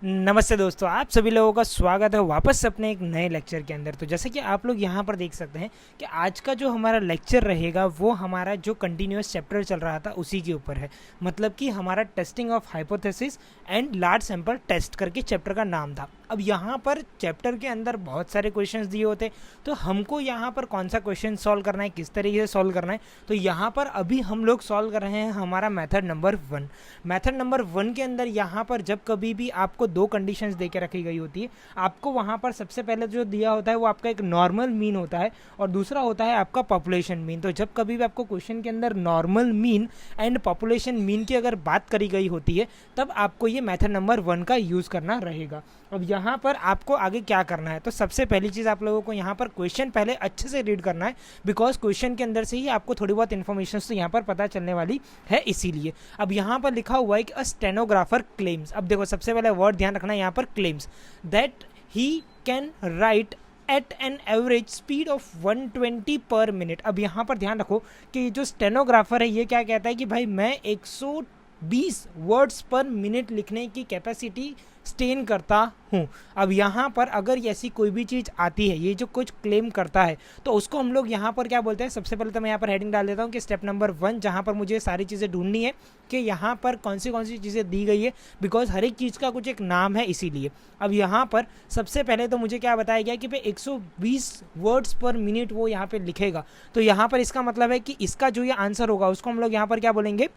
नमस्ते दोस्तों, आप सभी लोगों का स्वागत है वापस अपने एक नए लेक्चर के अंदर। तो जैसे कि आप लोग यहाँ पर देख सकते हैं कि आज का जो हमारा लेक्चर रहेगा वो हमारा जो कंटिन्यूअस चैप्टर चल रहा था उसी के ऊपर है। मतलब कि हमारा testing of hypothesis and large sample test करके चैप्टर का नाम था। अब यहाँ पर चैप्टर के अंदर बहुत सारे क्वेश्चंस दिए होते, तो हमको यहाँ पर कौन सा क्वेश्चन सॉल्व करना है, किस तरीके से सॉल्व करना है, तो यहाँ पर अभी हम लोग सॉल्व कर रहे हैं हमारा मेथड नंबर 1। मेथड नंबर 1 के अंदर यहाँ पर जब कभी भी आपको दो कंडीशंस दे के रखी गई होती है, आपको वहाँ पर सबसे पहले जो दिया होता है वो आपका एक नॉर्मल मीन होता है और दूसरा होता है आपका पॉपुलेशन मीन। तो जब कभी भी आपको क्वेश्चन के अंदर normal mean and population mean की अगर बात करी गई होती है तब आपको ये मेथड नंबर 1 का यूज़ करना रहेगा। अब यहाँ पर आपको आगे क्या करना है, तो सबसे पहली चीज़ आप लोगों को यहाँ पर क्वेश्चन पहले अच्छे से रीड करना है, बिकॉज क्वेश्चन के अंदर से ही आपको थोड़ी बहुत इन्फॉर्मेशन तो यहाँ पर पता चलने वाली है, इसीलिए। अब यहाँ पर लिखा हुआ है कि अ स्टेनोग्राफर क्लेम्स। अब देखो सबसे पहले वर्ड ध्यान रखना है यहाँ पर, claims that he can write at an average speed of 120 per minute. अब यहाँ पर ध्यान रखो कि जो स्टेनोग्राफर है ये क्या कहता है कि भाई मैं 120 वर्ड्स पर मिनट लिखने की कैपेसिटी स्टेन करता हूँ। अब यहाँ पर अगर ऐसी कोई भी चीज़ आती है, ये जो कुछ क्लेम करता है, तो उसको हम लोग यहाँ पर क्या बोलते हैं। सबसे पहले तो मैं यहाँ पर हेडिंग डाल देता हूँ कि स्टेप नंबर 1, जहाँ पर मुझे सारी चीज़ें ढूंढनी है कि यहाँ पर कौन सी चीज़ें दी गई है, बिकॉज हर एक चीज़ का कुछ एक नाम है, इसीलिए। अब यहाँ पर सबसे पहले तो मुझे क्या बताया गया कि भाई 120 वर्ड्स पर मिनट वो यहाँ पर लिखेगा, तो यहाँ पर इसका मतलब है कि इसका जो ये आंसर होगा उसको हम लोग यहाँ पर क्या बोलेंगे,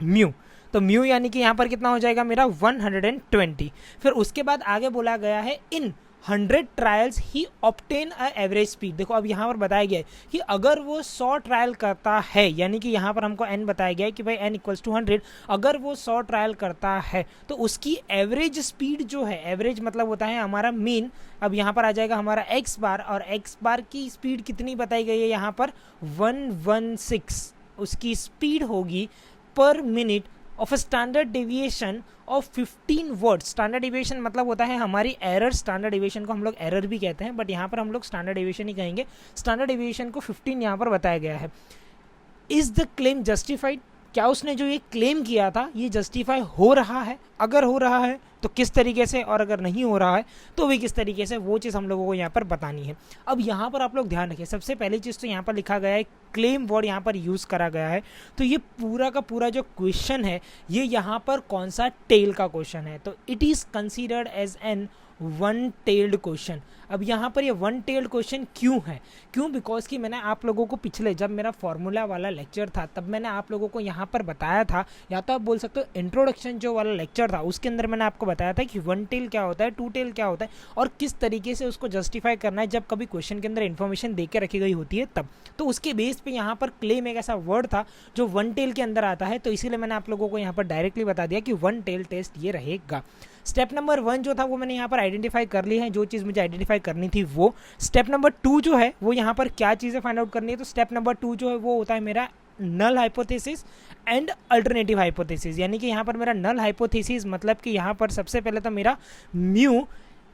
म्यू। तो म्यू यानी कि यहाँ पर कितना हो जाएगा मेरा 120। फिर उसके बाद आगे बोला गया है इन 100 ट्रायल्स ही ऑब्टेन अ एवरेज स्पीड। देखो अब यहाँ पर बताया गया है कि अगर वो 100 ट्रायल करता है, यानी कि यहाँ पर हमको n बताया गया है कि भाई n इक्वल्स टू 100, अगर वो 100 ट्रायल करता है तो उसकी एवरेज स्पीड जो है, एवरेज मतलब होता है हमारा मीन। अब यहाँ पर आ जाएगा हमारा x बार, और x बार की स्पीड कितनी बताई गई है यहाँ पर 116 उसकी स्पीड होगी पर minute of a standard deviation of 15 words. Standard deviation मतलब होता है हमारी एरर। स्टैंडर्ड डेविएशन को हम लोग एरर भी कहते हैं, बट यहाँ पर हम लोग स्टैंडर्ड डेविएशन ही कहेंगे। स्टैंडर्ड डेविएशन को 15 यहाँ पर बताया गया है। इज द क्लेम जस्टिफाइड, क्या उसने जो ये क्लेम किया था ये जस्टिफाई हो रहा है, अगर हो रहा है तो किस तरीके से, और अगर नहीं हो रहा है तो भी किस तरीके से, वो चीज़ हम लोगों को यहाँ पर बतानी है। अब यहाँ पर आप लोग ध्यान रखिए, सबसे पहली चीज़ तो यहाँ पर लिखा गया है क्लेम वर्ड यहाँ पर यूज़ करा गया है, तो ये पूरा का पूरा जो क्वेश्चन है ये यहाँ पर कौन सा टेल का क्वेश्चन है, तो it is considered as an one tailed question. अब यहाँ पर ये वन टेल्ड क्वेश्चन क्यों है, क्यों, बिकॉज कि मैंने आप लोगों को पिछले जब मेरा फॉर्मूला वाला लेक्चर था तब मैंने आप लोगों को यहाँ पर बताया था, या तो आप बोल सकते हो इंट्रोडक्शन जो वाला लेक्चर था उसके अंदर मैंने आपको बताया था कि वन टेल क्या होता है, टू टेल क्या होता है, और किस तरीके से उसको जस्टिफाई करना है जब कभी क्वेश्चन के अंदर इन्फॉर्मेशन दे के रखी गई होती है तब। तो उसके बेस पे यहाँ पर क्लेम एक ऐसा वर्ड था जो वन टेल के अंदर आता है, तो इसीलिए मैंने आप लोगों को यहाँ पर डायरेक्टली बता दिया कि वन टेल टेस्ट ये रहेगा। स्टेप नंबर 1 जो था वो मैंने यहाँ पर आइडेंटिफाई कर ली है, जो चीज़ मुझे आइडेंटिफाई करनी थी वो। स्टेप नंबर 2 जो है वो यहाँ पर क्या चीज़ें फाइंड आउट करनी है, तो स्टेप नंबर 2 जो है वो होता है मेरा null hypothesis and alternative hypothesis. यानी कि यहाँ पर मेरा नल हाइपोथेसिस मतलब कि यहाँ पर सबसे पहले तो मेरा म्यू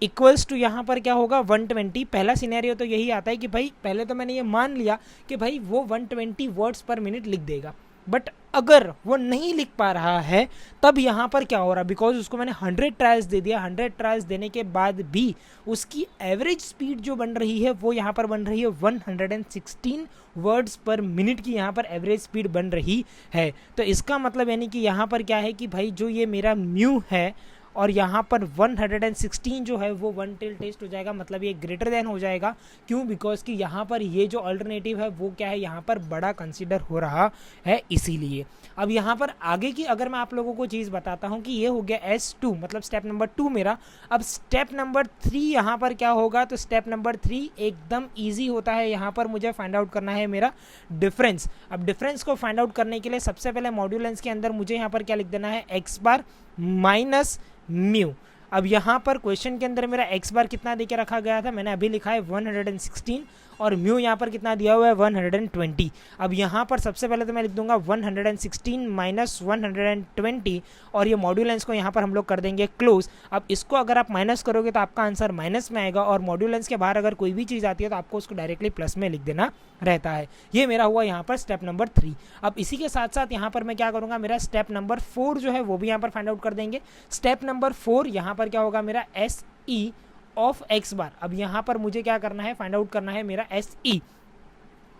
इक्वल्स टू यहाँ पर क्या होगा 120। पहला सिनेरियो तो यही आता है कि भाई पहले तो मैंने ये मान लिया कि भाई वो 120 वर्ड्स पर मिनट लिख देगा, बट अगर वो नहीं लिख पा रहा है तब यहाँ पर क्या हो रहा है, बिकॉज उसको मैंने 100 ट्रायल्स दे दिया, 100 ट्रायल्स देने के बाद भी उसकी एवरेज स्पीड जो बन रही है वो यहाँ पर बन रही है 116 वर्ड्स पर मिनट की यहाँ पर एवरेज स्पीड बन रही है। तो इसका मतलब यानी कि यहाँ पर क्या है कि भाई जो ये मेरा म्यू है और यहाँ पर 116 जो है वो वन टेल टेस्ट हो जाएगा, मतलब ये ग्रेटर देन हो जाएगा। क्यों, बिकॉज कि यहाँ पर ये जो अल्टरनेटिव है वो क्या है, यहाँ पर बड़ा कंसीडर हो रहा है, इसीलिए। अब यहाँ पर आगे की अगर मैं आप लोगों को चीज़ बताता हूँ कि ये हो गया S2 मतलब स्टेप नंबर 2 मेरा। अब स्टेप नंबर 3 यहाँ पर क्या होगा, तो स्टेप नंबर 3 एकदम ईजी होता है। यहाँ पर मुझे फाइंड आउट करना है मेरा डिफरेंस। अब डिफरेंस को फाइंड आउट करने के लिए सबसे पहले मॉड्यूलेंस के अंदर मुझे यहाँ पर क्या लिख देना है, x बार माइनस म्यू। अब यहाँ पर क्वेश्चन के अंदर मेरा x बार कितना देके रखा गया था, मैंने अभी लिखा है 116, और म्यू यहाँ पर कितना दिया हुआ है 120। अब यहाँ पर सबसे पहले तो मैं लिख दूंगा 116 माइनस 120 और ये मॉड्यूलेंस को यहाँ पर हम लोग कर देंगे क्लोज। अब इसको अगर आप माइनस करोगे तो आपका आंसर माइनस में आएगा और मॉड्यूलेंस के बाहर अगर कोई भी चीज़ आती है तो आपको उसको डायरेक्टली प्लस में लिख देना रहता है। ये मेरा हुआ यहाँ पर स्टेप नंबर 3। अब इसी के साथ साथ यहाँ पर मैं क्या करूँगा, मेरा स्टेप नंबर 4 जो है वो भी यहाँ पर फाइंड आउट कर देंगे। स्टेप नंबर 4 यहाँ पर क्या होगा मेरा एस ई ऑफ एक्स बार। अब यहाँ पर मुझे क्या करना है, फाइंड आउट करना है मेरा एस ई।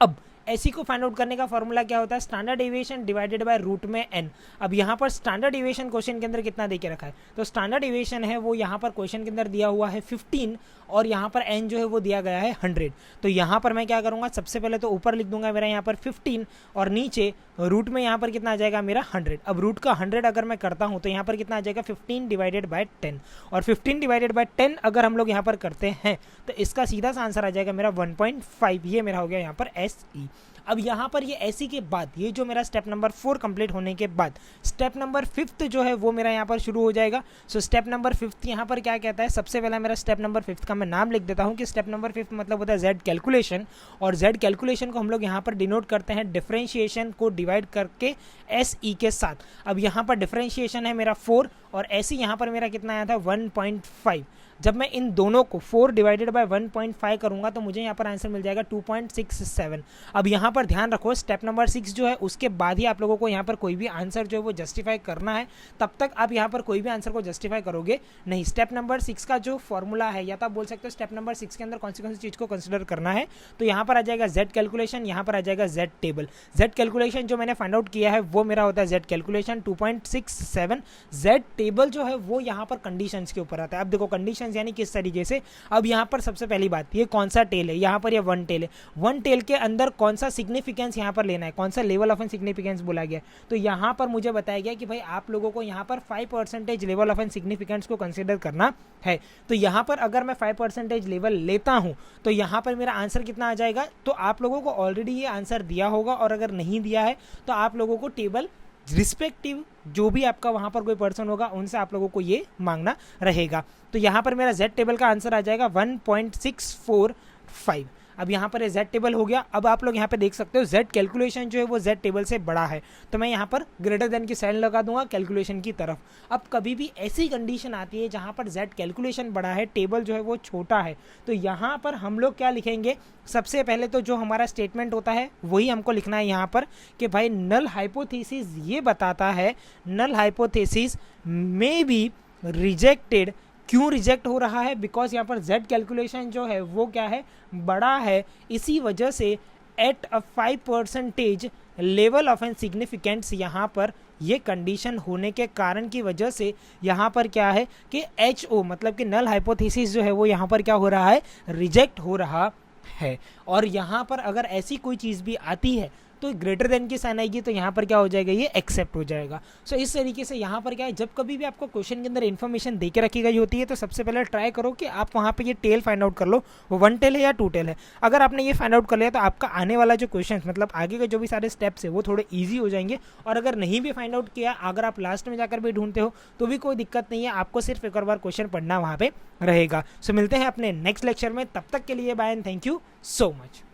अब एसी को फाइंड आउट करने का फॉर्मूला क्या होता है, standard deviation divided by root में एन। अब यहाँ पर स्टैंडर्ड डेविएशन क्वेश्चन के अंदर कितना दे के रखा है, तो स्टैंडर्ड डेविएशन है वो यहाँ पर क्वेश्चन के अंदर दिया हुआ है 15 और यहाँ पर एन जो है वो दिया गया है 100। तो यहाँ पर मैं क्या करूँगा, सबसे पहले तो ऊपर लिख दूंगा मेरा यहाँ पर 15 और नीचे रूट में यहाँ पर कितना आ जाएगा मेरा 100। अब रूट का 100 अगर मैं करता हूँ तो यहाँ पर कितना आ जाएगा 15 डिवाइडेड बाय 10 और 15 डिवाइडेड बाय 10 अगर हम लोग यहाँ पर करते हैं तो इसका सीधा सा आंसर आ जाएगा मेरा 1.5। ये मेरा हो गया यहाँ पर एस ई। अब यहाँ पर ये ऐसी के बाद ये जो मेरा स्टेप नंबर 4 कंप्लीट होने के बाद स्टेप नंबर 5 जो है वो मेरा यहाँ पर शुरू हो जाएगा। सो स्टेप नंबर 5 यहाँ पर क्या कहता है, सबसे पहला मेरा स्टेप नंबर 5 का मैं नाम लिख देता हूँ कि स्टेप नंबर 5 मतलब होता है जेड कैलकुलेशन। और जेड कैलकुलेशन को हम लोग यहाँ पर डिनोट करते हैं डिफरेंशिएशन को डिवाइड करके एस ई के साथ। अब यहाँ पर डिफरेंशिएशन है मेरा 4 और ऐसे यहाँ पर मेरा कितना आया था 1.5। जब मैं इन दोनों को 4 डिवाइडेड बाय 1.5 करूंगा तो मुझे यहाँ पर आंसर मिल जाएगा 2.67। अब यहाँ पर ध्यान रखो स्टेप नंबर 6 जो है उसके बाद ही आप लोगों को यहाँ पर कोई भी आंसर जो है वो जस्टिफाई करना है, तब तक आप यहाँ पर कोई भी आंसर को जस्टिफाई करोगे नहीं। स्टेप नंबर 6 का जो फॉर्मूला है या तो आप बोल सकते हो स्टेप नंबर 6 के अंदर कौन सी चीज़ को कंसिडर करना है, तो यहाँ पर आ जाएगा जेड कैलकुलेशन, यहाँ पर आ जाएगा जेड टेबल। जेड कैलकुलेशन जो मैंने फाइंड आउट किया है वो मेरा होता है जेड कैलकुलेशन 2.67। जेड टेबल जो है वो यहाँ पर कंडीशंस के ऊपर आता है। अब देखो कंडीशंस यानी किस तरीके से, अब यहाँ पर सबसे पहली बात ये कौन सा टेल है, यहाँ पर ये 1 टेल है, 1 टेल के अंदर कौन सा सिग्निफिकेंस यहाँ पर लेना है, कौन सा लेवल ऑफ सिग्निफिकेंस बोला गया। तो यहाँ पर मुझे बताया गया कि भाई आप लोगों को यहाँ पर 5% लेवल ऑफ सिग्निफिकेंस को कंसिडर करना है। तो यहाँ पर अगर मैं 5% लेवल लेता हूँ तो यहाँ पर मेरा आंसर कितना आ जाएगा, तो आप लोगों को ऑलरेडी ये आंसर दिया होगा और अगर नहीं दिया है तो आप लोगों को टेबल रिस्पेक्टिव जो भी आपका वहाँ पर कोई पर्सन होगा उनसे आप लोगों को ये मांगना रहेगा। तो यहाँ पर मेरा जेड टेबल का आंसर आ जाएगा 1.645। अब यहाँ पर जेड टेबल हो गया। अब आप लोग यहाँ पे देख सकते हो जेड कैलकुलेशन जो है वो जेड टेबल से बड़ा है, तो मैं यहाँ पर ग्रेटर देन की साइन लगा दूंगा कैलकुलेशन की तरफ। अब कभी भी ऐसी कंडीशन आती है जहाँ पर जेड कैलकुलेशन बड़ा है, टेबल जो है वो छोटा है, तो यहाँ पर हम लोग क्या लिखेंगे, सबसे पहले तो जो हमारा स्टेटमेंट होता है वही हमको लिखना है यहाँ पर कि भाई नल हाइपोथेसिस ये बताता है, नल हाइपोथेसिस में बी रिजेक्टेड। क्यों रिजेक्ट हो रहा है, बिकॉज यहाँ पर जेड कैलकुलेशन जो है वो क्या है, बड़ा है, इसी वजह से at a 5% level of an significance यहाँ पर ये कंडीशन होने के कारण की वजह से यहाँ पर क्या है कि HO मतलब कि नल हाइपोथेसिस जो है वो यहाँ पर क्या हो रहा है, रिजेक्ट हो रहा है। और यहाँ पर अगर ऐसी कोई चीज़ भी आती है तो ग्रेटर देन की साइन आएगी तो यहाँ पर क्या हो जाएगा, ये एक्सेप्ट हो जाएगा। सो इस तरीके से यहाँ पर क्या है, जब कभी भी आपको क्वेश्चन के अंदर इन्फॉर्मेशन दे के रखी गई होती है तो सबसे पहले ट्राई करो कि आप वहाँ पे ये टेल फाइंड आउट कर लो, वो 1 टेल है या 2 टेल है। अगर आपने ये फाइंड आउट कर लिया तो आपका आने वाला जो क्वेश्चन मतलब आगे के जो भी सारे स्टेप्स है वो थोड़े ईजी हो जाएंगे। और अगर नहीं भी फाइंड आउट किया, अगर आप लास्ट में जाकर भी ढूंढते हो तो भी कोई दिक्कत नहीं है, आपको सिर्फ एक और बार क्वेश्चन पढ़ना वहाँ पे रहेगा। सो मिलते हैं अपने नेक्स्ट लेक्चर में, तब तक के लिए bye and thank you so much.